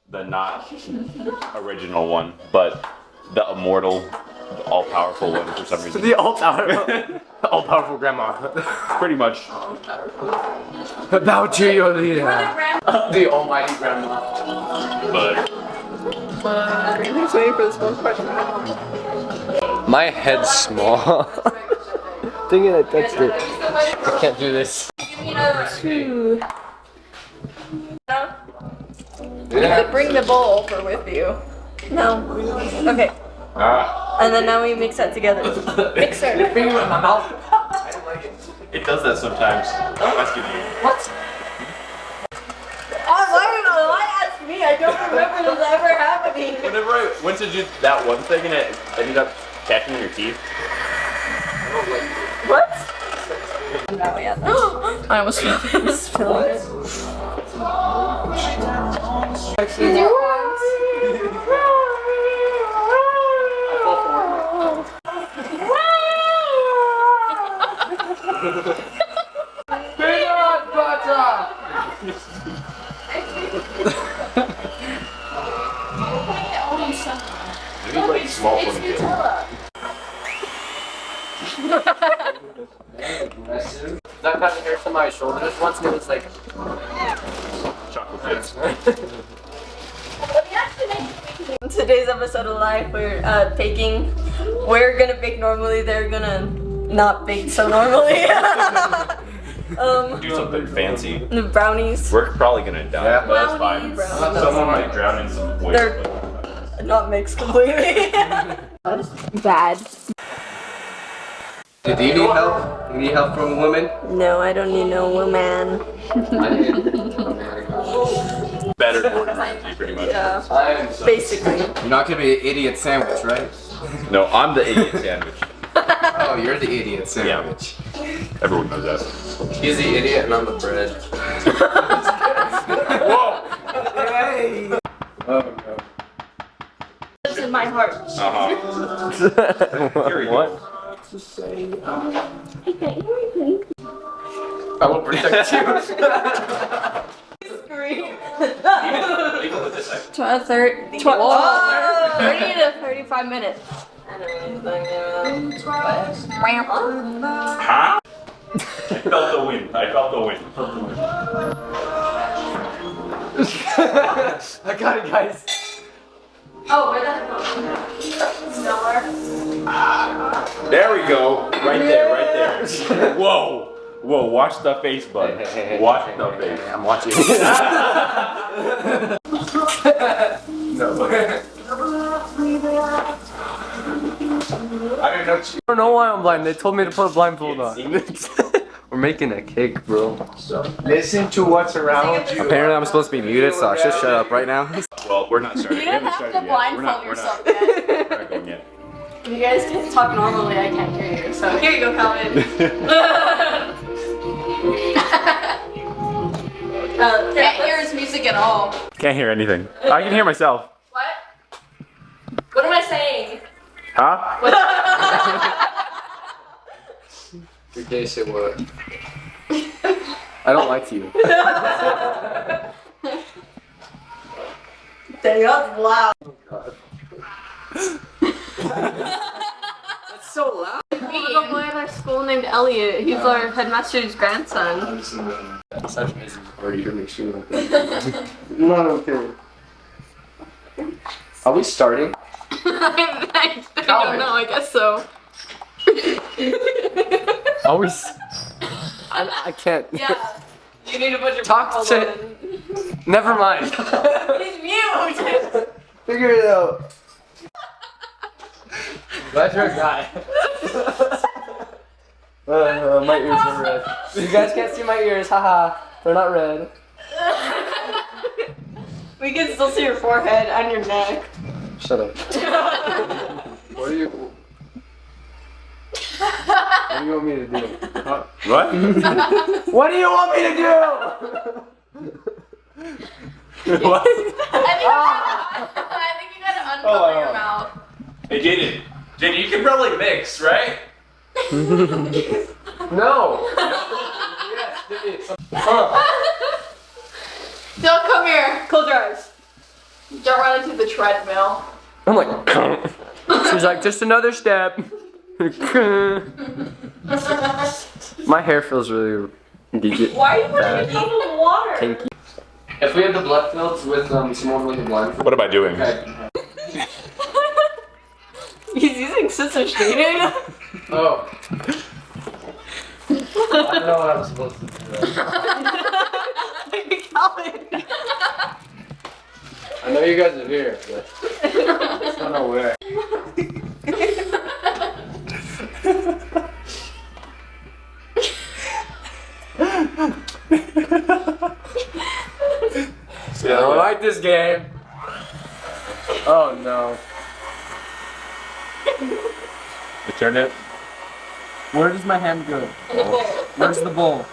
the not original one, but the immortal, the all-powerful one for some reason. The all-powerful grandma. Pretty much. Bow to your leader. The almighty grandma. But He's waiting for this one question. My head's small. Thinking I touched it. I can't do this. Give me another two. You could bring the bowl over with you. No. Okay. And then now we mix that together. Mixer. You're bringing it in my mouth. I don't like it. it does that sometimes. That's good. What? Why ask me? I don't remember this ever happening. Whenever I went to do that one thing and it ended up catching in your teeth. What? No, yeah. I almost spilled it. Use your arms. Peanut butter! Maybe like small ponytail. That kind of hair to my shoulders once, and it was like Chocolate chips. In today's episode of Life, we're baking. We're gonna bake normally. They're gonna not bake so normally. Do something fancy. The brownies. We're probably gonna die, Yeah. but that's fine. Brownies. Someone might drown in some poison. They're not mixed completely. Bad. Do you need help? You need help from a woman? No, I don't need no woman. Better than Gordon Ramsay, pretty much. Yeah, I'm basically. You're not gonna be an idiot sandwich, right? No, I'm the idiot sandwich. Oh, you're the idiot sandwich. Everyone knows that. He's the idiot and I'm the bread. Whoa! Hey! Oh no. It's in my heart. Uh-huh. Here we go. What? I will protect you. Even with this, 30 to 35 minutes. huh? I felt the wind. I felt the wind. I got it, guys. Oh, where the heck? Nowhere. There we go. Right there, right there. Whoa. Whoa, watch the face, bud. Watch the face. I'm watching. No. I don't know why I'm blind. They told me to put a blindfold on. We're making a cake, bro. Listen to what's around you. Apparently I'm supposed to be muted, so I should shut up right now. Well, we're not starting. You We don't haven't have started to yet. blindfold yourself yet. We're not going yet. If you guys can talk normally, I can't hear you. So here you go, Calvin. Can't hear his music at all. Can't hear anything. I can hear myself. What? What am I saying? Huh? You can't say what? I don't like you. Dang, that's loud. That's so loud. We have a boy at our school named Elliot. He's our headmaster's grandson. Such amazing party to make sure. Not okay. Are we starting? I don't know, I guess so. Are we? I can't. Yeah. You need to put your Talk buckle to- on. Never mind. He's mute. Figure it out. Glad you're a guy. My ears are red. You guys can't see my ears, haha. They're not red. We can still see your forehead and your neck. Shut up. What do you want me to do? What? What do you want me to do? What? I think you gotta uncover your mouth. Hey, Jaden. Jaden, you can probably mix, right? No. Yes, do it. Don't come here. Close your eyes. Don't run into the treadmill. I'm like, she's like, just another step. My hair feels really Why are you putting a cup of water? kinky. If we had the blood fields with someone with a blind. What am I doing? Okay. He's using scissors shading. Oh. I don't know what I'm supposed to do. I know you guys are here, but I don't know where. I don't like this game. Oh no. Turn it. Where does my hand go? Where's the bowl?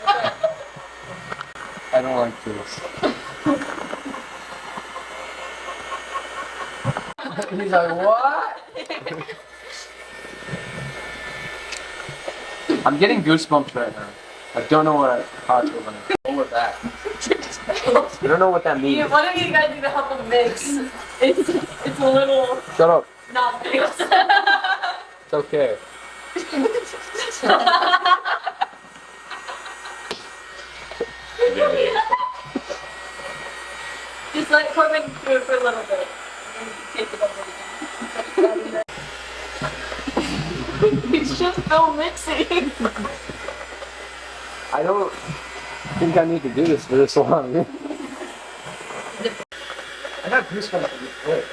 I don't like this. He's like, what? I'm getting goosebumps right now. I don't know how to run it. Oh, we're back. I don't know what that means. What do you guys do to help him mix? It's a little Shut up. not mixed. It's okay. Just let Corbin do it for a little bit. And then you take it over again. It's just no mixing. I don't think I need to do this for this long. I got goosebumps for this quick.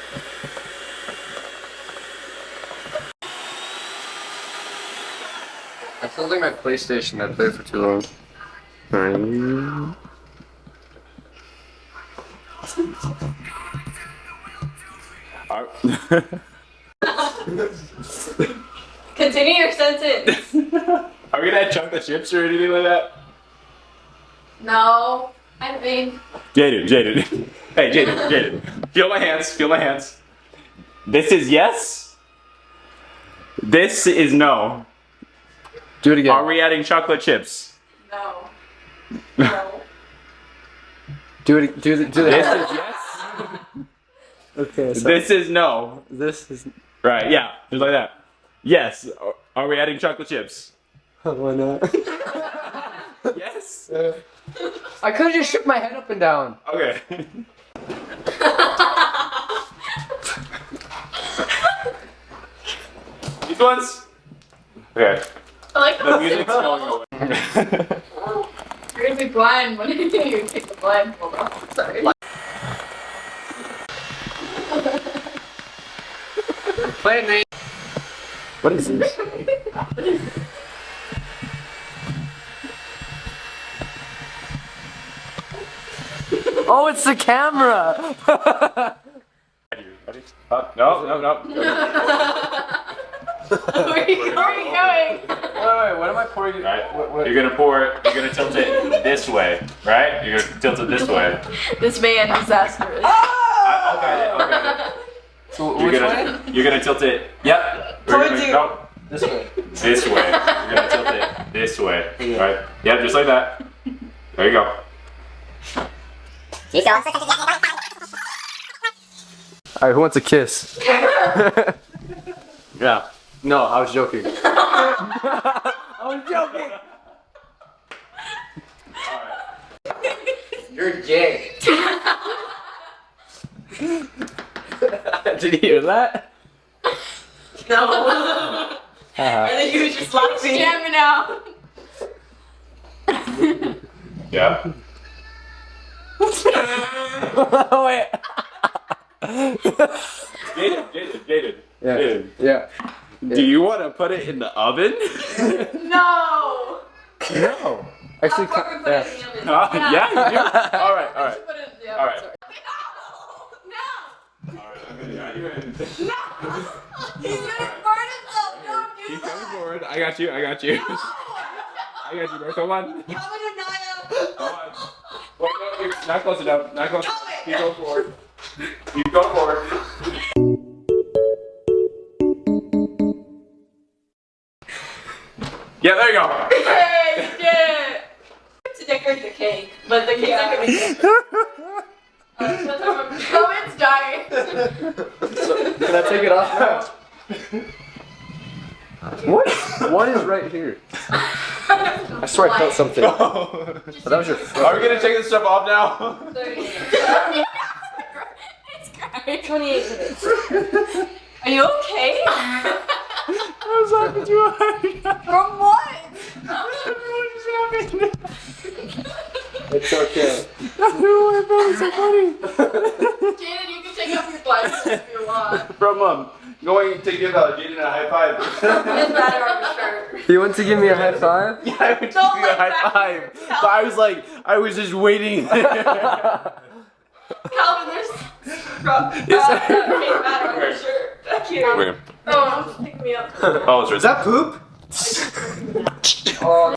That sounds like my PlayStation I played for too long. Continue your sentence. Are we gonna add chocolate chips or anything like that? No. I mean, Jaden. Hey, Jaden. Feel my hands. This is yes. This is no. Do it again. Are we adding chocolate chips? no. No. Do the This is yes. Okay, so This is no. this is Right, yeah. Just like that. Yes. Are we adding chocolate chips? why not? Yes. I could have just shook my head up and down. Okay. These ones? Okay. I like The music's going away. You're gonna be blind when you take the blindfold off. Sorry. Play Nate. What is this? Oh, it's the camera! Ready? No. Where are you going? Wait, what am I pouring? Right. What? You're gonna pour it. You're gonna tilt it this way, right? You're gonna tilt it this way. This man disastrous. I'll guide it. So, You're which gonna, way? You're gonna tilt it. Yep. We're Towards gonna- you. No, This way. this way. You're gonna tilt it this way, right? Yep, just like that. There you go. Alright, who wants a kiss? Yeah. No, I was joking. I was joking! You're gay. Did you hear that? No. I think he was just laughing. Jamming out. Yeah. Wait. Jaden. Yeah. Jaden. Yeah. Do you want to put it in the oven? No. No. Actually, I'll fucking put yeah. it in the oven. Yeah, you do. All right. Put it in the oven. All right. Sorry. No. All right, okay, yeah, you in. He's gonna burn himself. Don't do Keep that. coming forward. I got you. I got you, bro. Come on. Come on, Come on. Wait, no, you're not close enough. Not close. Keep going forward. Keep going forward. Yeah, there you go. Hey, you did it. To decorate the cake, but the cake's not gonna be good. Cohen's dying. Can I take it off now? What? What is right here? I swear I felt something. But that was your foot. Are we gonna take this stuff off now? 28 minutes. Are you okay? I was laughing too hard. From what? It's okay. Jaden, you can take off your glasses if you want. From going to give Jaden a high five. It's better on the shirt. You want to give me a high five? Yeah, I went to give you a high five. But I was just waiting. Calvin, there's hey, matter on your shirt. Thank you. Okay. Oh, pick me up. Oh, so is that poop? Oh.